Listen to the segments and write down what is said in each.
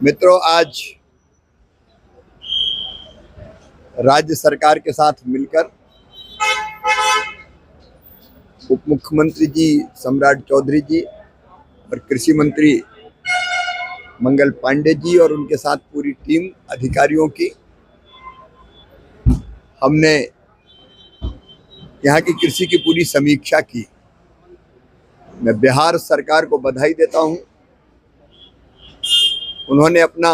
मित्रों, आज राज्य सरकार के साथ मिलकर उप मुख्यमंत्री जी सम्राट चौधरी जी और कृषि मंत्री मंगल पांडे जी और उनके साथ पूरी टीम अधिकारियों की हमने यहाँ की कृषि की पूरी समीक्षा की। मैं बिहार सरकार को बधाई देता हूँ। उन्होंने अपना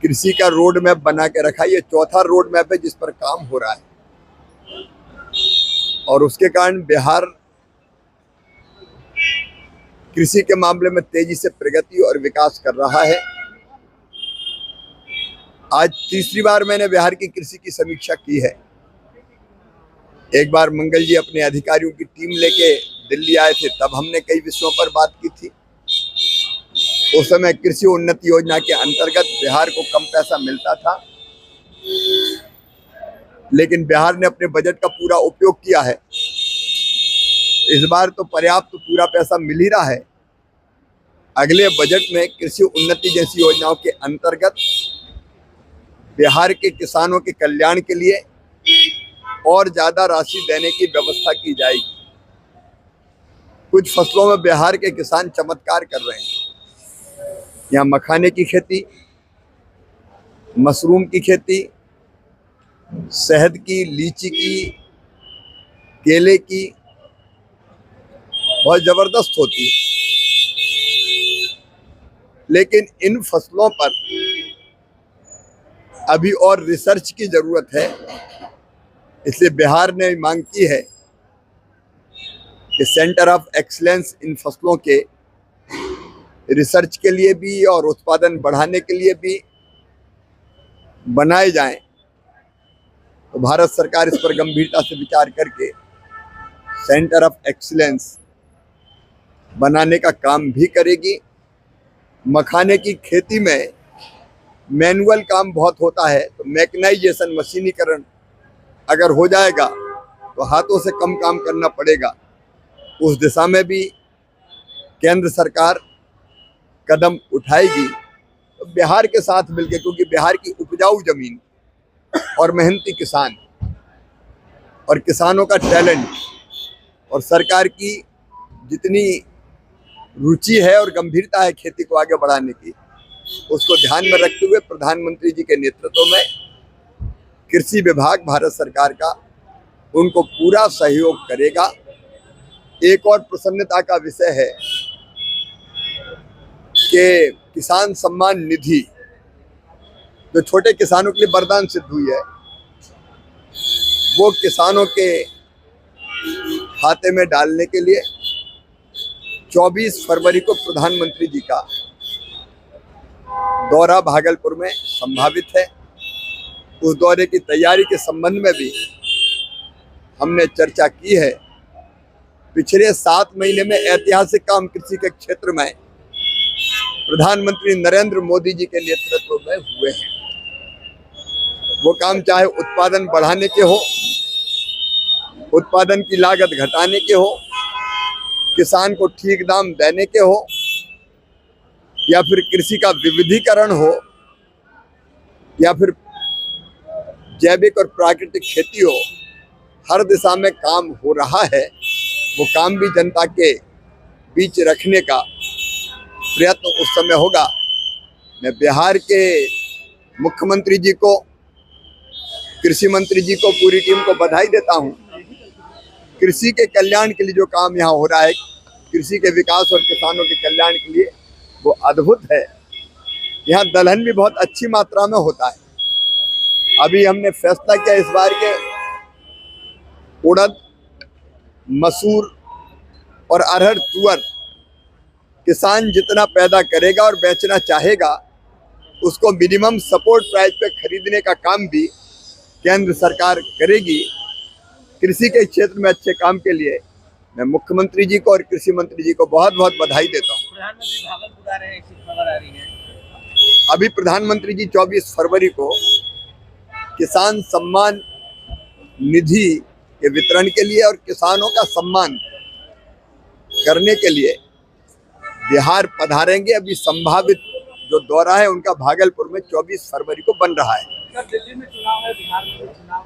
कृषि का रोड मैप बना के रखा। ये चौथा रोड मैप है जिस पर काम हो रहा है और उसके कारण बिहार कृषि के मामले में तेजी से प्रगति और विकास कर रहा है। आज तीसरी बार मैंने बिहार की कृषि की समीक्षा की है। एक बार मंगल जी अपने अधिकारियों की टीम लेके दिल्ली आए थे, तब हमने कई विषयों पर बात की थी। उस समय कृषि उन्नति योजना के अंतर्गत बिहार को कम पैसा मिलता था, लेकिन बिहार ने अपने बजट का पूरा उपयोग किया है। इस बार तो पर्याप्त पूरा पैसा मिल ही रहा है। अगले बजट में कृषि उन्नति जैसी योजनाओं के अंतर्गत बिहार के किसानों के कल्याण के लिए और ज्यादा राशि देने की व्यवस्था की जाएगी। कुछ फसलों में बिहार के किसान चमत्कार कर रहे हैं। यहाँ मखाने की खेती, मशरूम की खेती, शहद की, लीची की, केले की बहुत जबरदस्त होती है। लेकिन इन फसलों पर अभी और रिसर्च की जरूरत है। इसलिए बिहार ने मांग की है कि सेंटर ऑफ एक्सीलेंस इन फसलों के रिसर्च के लिए भी और उत्पादन बढ़ाने के लिए भी बनाए जाएं। तो भारत सरकार इस पर गंभीरता से विचार करके सेंटर ऑफ एक्सीलेंस बनाने का काम भी करेगी। मखाने की खेती में मैनुअल काम बहुत होता है, तो मैकेनाइजेशन, मशीनीकरण अगर हो जाएगा तो हाथों से कम काम करना पड़ेगा। उस दिशा में भी केंद्र सरकार कदम उठाएगी। तो बिहार के साथ मिलकर, क्योंकि बिहार की उपजाऊ जमीन और मेहनती किसान और किसानों का टैलेंट और सरकार की जितनी रुचि है और गंभीरता है खेती को आगे बढ़ाने की, उसको ध्यान में रखते हुए प्रधानमंत्री जी के नेतृत्व में कृषि विभाग भारत सरकार का उनको पूरा सहयोग करेगा। एक और प्रसन्नता का विषय है कि किसान सम्मान निधि जो छोटे किसानों के लिए वरदान सिद्ध हुई है, वो किसानों के खाते में डालने के लिए 24 फरवरी को प्रधानमंत्री जी का दौरा भागलपुर में संभावित है। उस दौरे की तैयारी के संबंध में भी हमने चर्चा की है। पिछले 7 महीने में ऐतिहासिक काम कृषि के क्षेत्र में प्रधानमंत्री नरेंद्र मोदी जी के नेतृत्व में हुए हैं। वो काम चाहे उत्पादन बढ़ाने के हो, उत्पादन की लागत घटाने के हो, किसान को ठीक दाम देने के हो, या फिर कृषि का विविधीकरण हो, या फिर जैविक और प्राकृतिक खेती हो, हर दिशा में काम हो रहा है। वो काम भी जनता के बीच रखने का प्रयत्न उस समय होगा। मैं बिहार के मुख्यमंत्री जी को, कृषि मंत्री जी को, पूरी टीम को बधाई देता हूं। कृषि के कल्याण के लिए जो काम यहाँ हो रहा है, कृषि के विकास और किसानों के कल्याण के लिए, वो अद्भुत है। यहाँ दलहन भी बहुत अच्छी मात्रा में होता है। अभी हमने फैसला किया इस बार के उड़द, मसूर और अरहर, तुअर किसान जितना पैदा करेगा और बेचना चाहेगा, उसको मिनिमम सपोर्ट प्राइस पे खरीदने का काम भी केंद्र सरकार करेगी। कृषि के क्षेत्र में अच्छे काम के लिए मैं मुख्यमंत्री जी को और कृषि मंत्री जी को बहुत बहुत बधाई देता हूँ। प्रधानमंत्री भागलपुर आ रहे हैं, ऐसी खबर आ रही है। अभी प्रधानमंत्री जी 24 फरवरी को किसान सम्मान निधि के वितरण के लिए और किसानों का सम्मान करने के लिए बिहार पधारेंगे। अभी संभावित जो दौरा है उनका भागलपुर में 24 फरवरी को बन रहा है। दिल्ली में चुनाव है, बिहार में भी चुनाव